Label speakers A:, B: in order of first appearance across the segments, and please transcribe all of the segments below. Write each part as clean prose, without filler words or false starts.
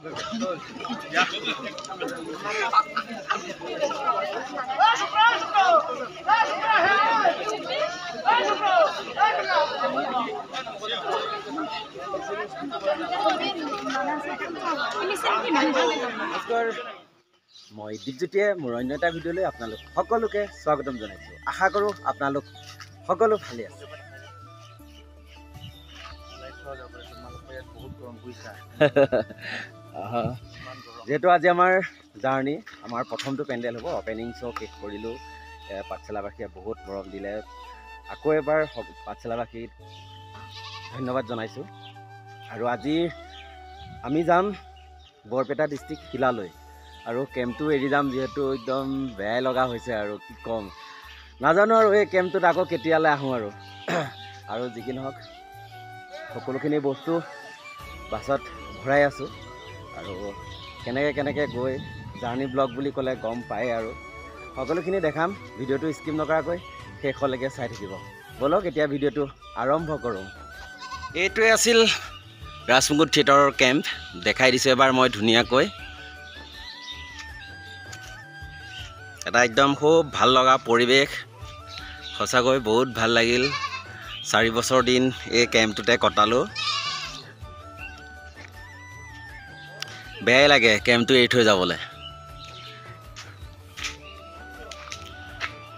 A: মই দীপজ্যোতিয়ে মোৰ অন্য এটা ভিডিঅ'লৈ আপোনালোক সকলোকে স্বাগতম জনাইছোঁ। আশা কৰোঁ আপোনালোক সকলো ভালে আছে। যেহেতু আজি আমাৰ জাৰ্ণি, আমাৰ প্ৰথমটো পেণ্ডেল হ'ব। অপেনিং শ্ব' শেষ কৰিলোঁ। পাঠশালাবাসীয়ে বহুত মৰম দিলে। আকৌ এবাৰ পাঠশালাবাসীক ধন্যবাদ জনাইছোঁ। আৰু আজি আমি যাম বৰপেটা ডিষ্ট্ৰিক্ট শিলালৈ। আৰু কেম্পটো এৰি যাম, যিহেতু একদম বেয়াই লগা হৈছে আৰু কি ক'ম নাজানো। আৰু এই কেম্পটোত আকৌ কেতিয়ালৈ আহোঁ আৰু যি কি নহওক সকলোখিনি বস্তু বাছত ভৰাই আছোঁ। আৰু কেনেকৈ গৈ জাৰ্ণি ব্লগ বুলি ক'লে গম পায় আৰু সকলোখিনি দেখাম। ভিডিঅ'টো স্কিপ নকৰাকৈ শেষলৈকে চাই থাকিব। ব'লক এতিয়া ভিডিঅ'টো আৰম্ভ কৰোঁ। এইটোৱে আছিল ৰাজমুকুট থিয়েটাৰৰ কেম্প। দেখাই দিছোঁ এবাৰ মই ধুনীয়াকৈ। এটা একদম খুব ভাল লগা পৰিৱেশ, সঁচাকৈ বহুত ভাল লাগিল। 4 বছৰ দিন এই কেম্পটোতে কটালোঁ। বেয়াই লাগে কেম্পটো এৰি থৈ যাবলৈ।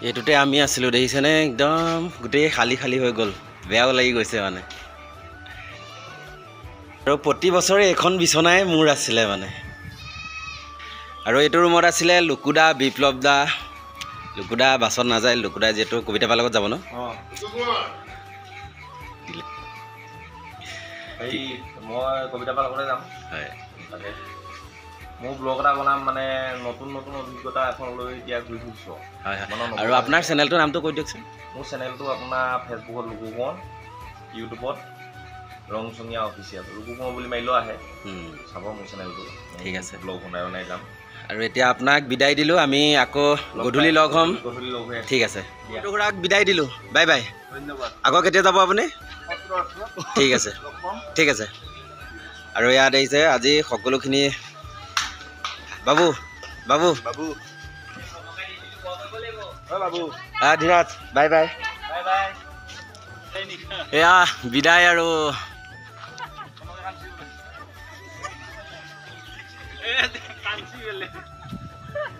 A: এইটোতে আমি আছিলোঁ, দেখিছেনে? একদম গোটেই খালী হৈ গ'ল, বেয়াও লাগি গৈছে মানে। আৰু প্ৰতি বছৰে এখন বিচনাই মোৰ আছিলে মানে। আৰু এইটো ৰুমত আছিলে লুকুদা, বিপ্লৱ দা। লুকুদা বাছত নাযায়, লুকুদা যিহেতু কবিতা পাৰ লগত যাব ন।
B: মই কবিতা পাৰ লগতে যাম।
A: হয়,
B: তাকে মোৰ ব্লগ এটা বনাম, মানে নতুন অভিজ্ঞতা এখন লৈ এতিয়া ঘূৰি ফুৰিছোঁ।
A: হয়। আৰু আপোনাৰ চেনেলটোৰ নামটো কৈ দিয়কচোন।
B: মোৰ চেনেলটো আপোনাৰ ফেচবুকত লুকুকোঁৱৰ, ইউটিউবত ৰংচঙীয়া অফিচিয়েল। লুকুকোঁৱৰ বুলি মাৰিলেও আহে, চাব মোৰ চেনেলটো। ঠিক আছে, ব্লগ বনাই যাম। আৰু এতিয়া আপোনাক বিদায় দিলোঁ। আমি আকৌ গধূলি লগ হ'ম। ঠিক আছে, খুৰাক বিদায় দিলোঁ। Bye bye. ধন্যবাদ। আকৌ কেতিয়া যাব আপুনি? ঠিক আছে, ঠিক আছে। আৰু ইয়াত আহিছে আজি সকলোখিনি। বাবু ধীৰাজ, বাই বাই। এয়া বিদায় আৰু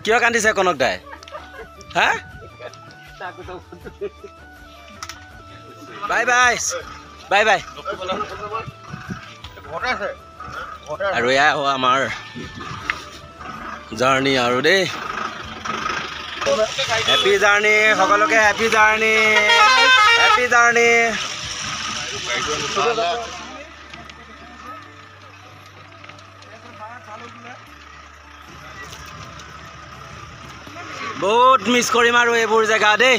B: কিয় কান্দিছে কনক দাই? হা? Bye bye bye bye. আৰু এয়া আমাৰ জাৰ্ণি আৰু দেই। হেপী জাৰ্ণি সকলোকে, হেপী জাৰ্ণি, হেপী জাৰ্ণি। বহুত মিছ কৰিম আৰু এইবোৰ জেগা দেই।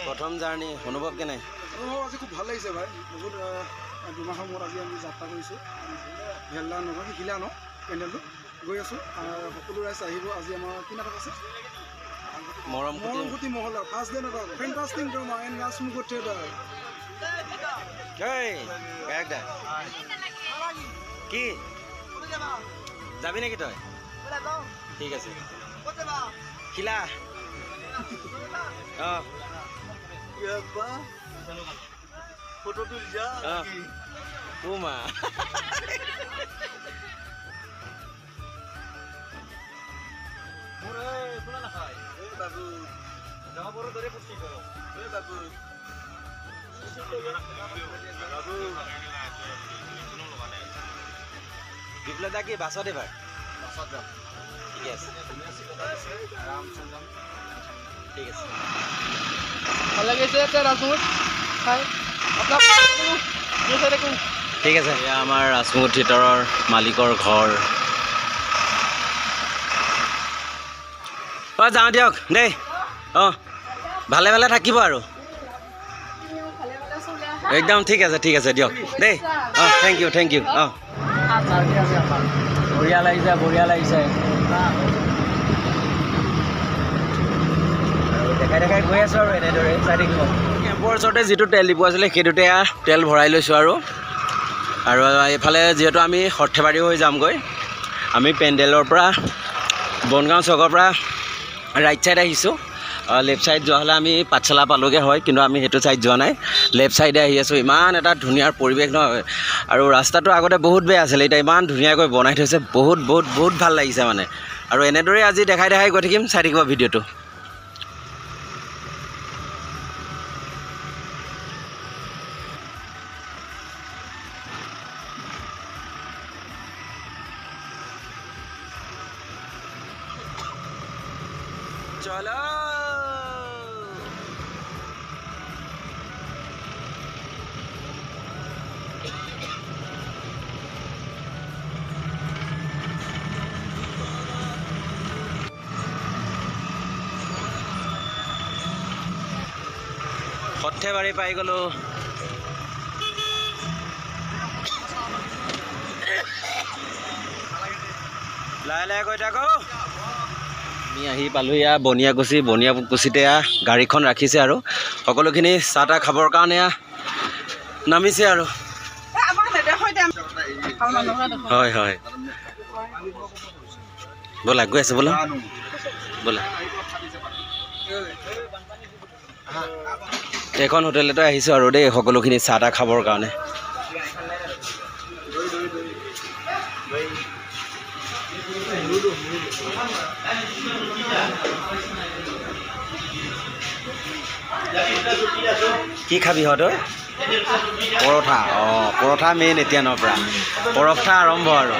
B: প্ৰথম জাৰ্ণি অনুভৱ কেনে?
C: আজি খুব ভাল লাগিছে ভাই। বহুত 2 মাহৰ মূৰত আজি আমি যাত্ৰা কৰিছোঁ। ভেল্লা নহয়, শিলা ন পেণ্ডেলটো গৈ আছোঁ। সকলো ৰাইজ আহিব। আজি আমাৰ কি নাটক আছে? মৰমপুতি মহলা ফাৰ্ষ্ট ডে নাটক। Fantastic drama and Rajmukut theatre.
A: কি যাবি নেকি তই? ঠিক আছে। শিলা
C: ফটো তুলিছা
A: তোমা বিপ্লৱ দা কি বাছত এবাৰ?
C: বাছত যাম।
A: ঠিক আছে, ঠিক আছে।
C: ভাল লাগিছে ৰাজমুকুট খাই।
A: ঠিক আছে। এয়া আমাৰ ৰাজমুকুট থিয়েটাৰৰ মালিকৰ ঘৰ। যাওঁ দিয়ক দেই। ভালে ভালে থাকিব আৰু একদম। ঠিক আছে, ঠিক আছে দিয়ক দেই। Thank you, thank you. বঢ়িয়া লাগিছে, বঢ়িয়া লাগিছে। দেখাই গৈ আছোঁ আৰু এনেদৰে চাই থাকিব। ষ্টেপৰ ওচৰতে যিটো তেল ডিপু আছিলে সেইটোতে তেল ভৰাই লৈছোঁ আৰু এইফালে যিহেতু আমি সৰ্থেবাৰী হৈ যামগৈ আমি পেণ্ডেলৰ পৰা বনগাঁও চকৰ পৰা ৰাইট ছাইড আহিছোঁ লেফ্ট ছাইড যোৱা হ'লে আমি পাঠশালা পালোগৈ হয় কিন্তু আমি সেইটো ছাইড যোৱা নাই লেফ্ট ছাইডে আহি আছোঁ ইমান এটা ধুনীয়া পৰিৱেশ নহয় আৰু ৰাস্তাটো আগতে বহুত বেয়া আছিলে এতিয়া ইমান ধুনীয়াকৈ বনাই থৈছে বহুত ভাল লাগিছে মানে আৰু এনেদৰে আজি দেখাই গৈ থাকিম চাই থাকিব ভিডিঅ'টো চলো সৰ্থেবাৰী পাই গ'লো লাহে গৈ থাকো আমি আহি পালোঁ বনিয়াকুছিতে গাড়ীখন ৰাখিছে আৰু সকলোখিনি চাহ তাহ খাবৰ কাৰণে নামিছে আৰু হয় ব'লা গৈ আছে ব'লা এইখন হোটেলতে আহিছোঁ আৰু দেই সকলোখিনি চাহ তাহ খাবৰ কাৰণে কি খাবি তই পৰঠা পৰঠা মেইন এতিয়া পৰা পৰঠা আৰম্ভ আৰু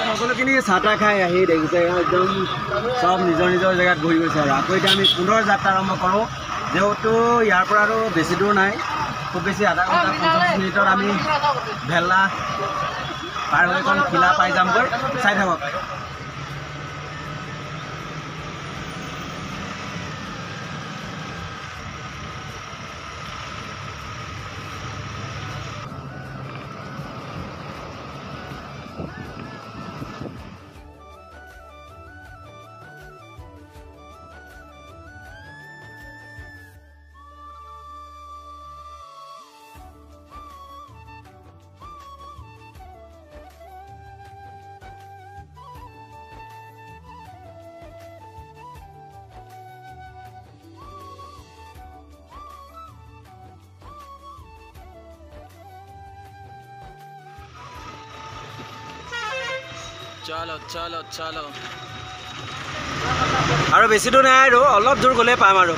A: সকলোখিনি চাহ তাহ খাই আহি দেখিছে একদম চব নিজৰ জেগাত ঘূৰি গৈছে আৰু আকৌ এতিয়া আমি পুনৰ যাত্ৰা আৰম্ভ কৰোঁ যিহেতু ইয়াৰ পৰা আৰু বেছি দূৰ নাই খুব বেছি আধা ঘণ্টা 50 মিনিটত আমি ভেল্লা পাৰ হৈ এখন খিলা পাই যামগৈ চাই থাকক চলো আৰু বেছি দূৰ নাই আৰু অলপ দূৰ গ'লে পাম আৰু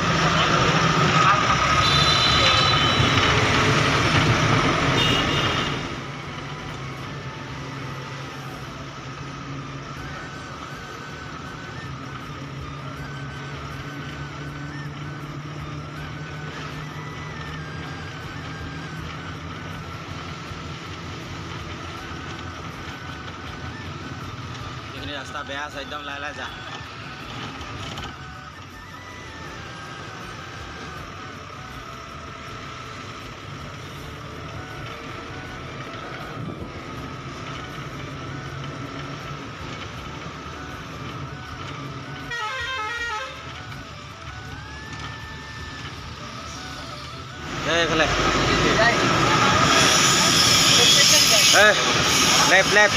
A: ৰাস্তা বেয়া আছে একদম লাহে যা এইফালে লেফ্ট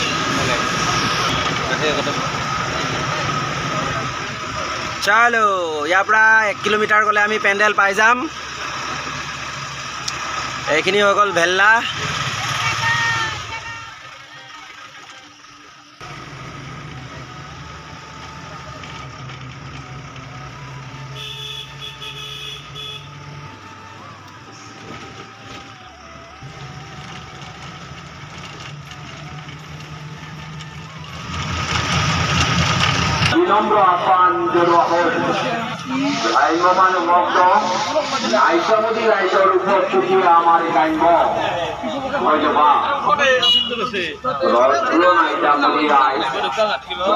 A: চলো ইয়াৰ পৰা 1 কিলোমিটাৰ গ'লে আমি পেণ্ডেল পাই যাম এইখিনি হৈ গ'ল ভেল্লা
D: নম্র আহ্বান জনোৱা হ'ল আইনমান ভক্ত আইসমতি ৰাইজৰ উপস্থিতি আমাৰ কাম্য হয়বা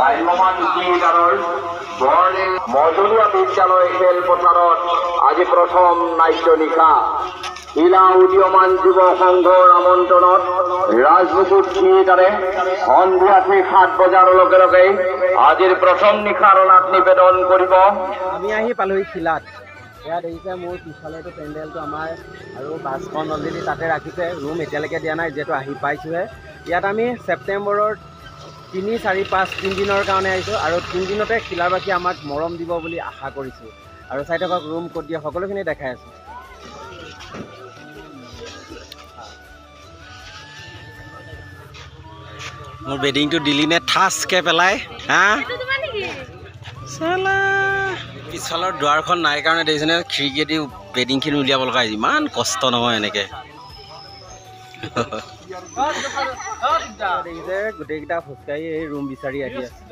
D: আইনমান গীতাৰৰ বৰ্ণে মজলীয়া বিদ্যালয় খেলপথাৰত আজি প্ৰথম নাট্য নিশা ইলা উদীয়মান যুৱ সংঘৰ আমন্ত্ৰণত ৰাজমুকুট থিয়েটাৰে সন্ধিয়া ঠিক 7 বজাৰ লগে লগে আজিৰ প্ৰথম নিশাৰ নাট নিবেদন কৰিব।
A: আমি আহি পালোহি খিলাত এয়া দেখিছে মোৰ পিছফালে এইটো পেণ্ডেলটো আমাৰ আৰু বাছখন অলৰেডি তাতে ৰাখিছে ৰুম এতিয়ালৈকে দিয়া নাই যিহেতু আহি পাইছোঁহে ইয়াত আমি ছেপ্টেম্বৰৰ 3, 4, 5 তিনিদিনৰ কাৰণে আহিছোঁ আৰু 3 দিনতে খিলাৰবাসী আমাক মৰম দিব বুলি আশা কৰিছোঁ আৰু চাই থাকক ৰুম ক'ত দিয়ে সকলোখিনি দেখাই আছোঁ মোৰ বেডিংটো দিলি নে ঠাচকৈ পেলাই হা চালা পিছফালৰ দুৱাৰখন নাই কাৰণে দেখিছেনে খিৰিকীয়েদি বেডিংখিনি উলিয়াব লগা হৈছে ইমান কষ্ট নহয় এনেকৈ দেখিছে গোটেইকেইটা খোজকাঢ়ি এই ৰুম বিচাৰি আহি আছে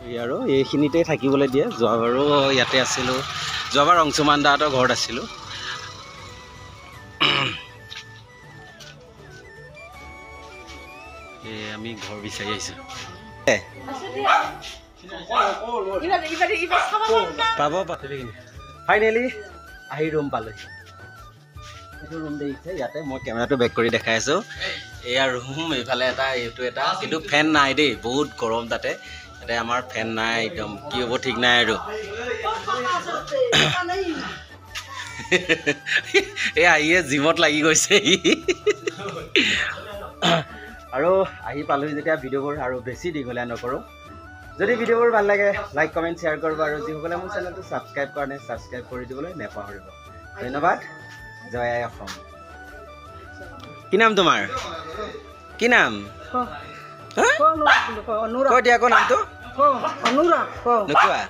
A: এই আৰু এইখিনিতে থাকিবলৈ দিয়ে যোৱাবাৰো ইয়াতে আছিলোঁ যোৱাবাৰ অংশুমান দাহঁতৰ ঘৰত আছিলোঁ আমি ঘৰ বিচাৰি আহিছোঁ পাব ফাইনেলি আহি ৰুম পালোঁ এইটো ৰুম দেখিছে ইয়াতে মই কেমেৰাটো বেক কৰি দেখাই আছোঁ এয়া ৰুম এইফালে এটা এইটো এটা কিন্তু ফেন নাই দেই বহুত গৰম তাতে ইয়াতে আমাৰ ফেন নাই একদম কি হ'ব ঠিক নাই আৰু এই আহিয়ে জিমত লাগি গৈছে আৰু আহি পালোহি যেতিয়া ভিডিঅ'বোৰ আৰু বেছি দীঘলীয়া নকৰোঁ যদি ভিডিঅ'বোৰ ভাল লাগে লাইক কমেণ্ট শ্বেয়াৰ কৰিব আৰু যিসকলে মোৰ চেনেলটো ছাবস্ক্ৰাইব কৰা নাই ছাবস্ক্ৰাইব কৰি দিবলৈ নেপাহৰিব ধন্যবাদ জয় আই অসম কি নাম তোমাৰ কি নাম কৈ দিয়া আকৌ নামটো নোকোৱা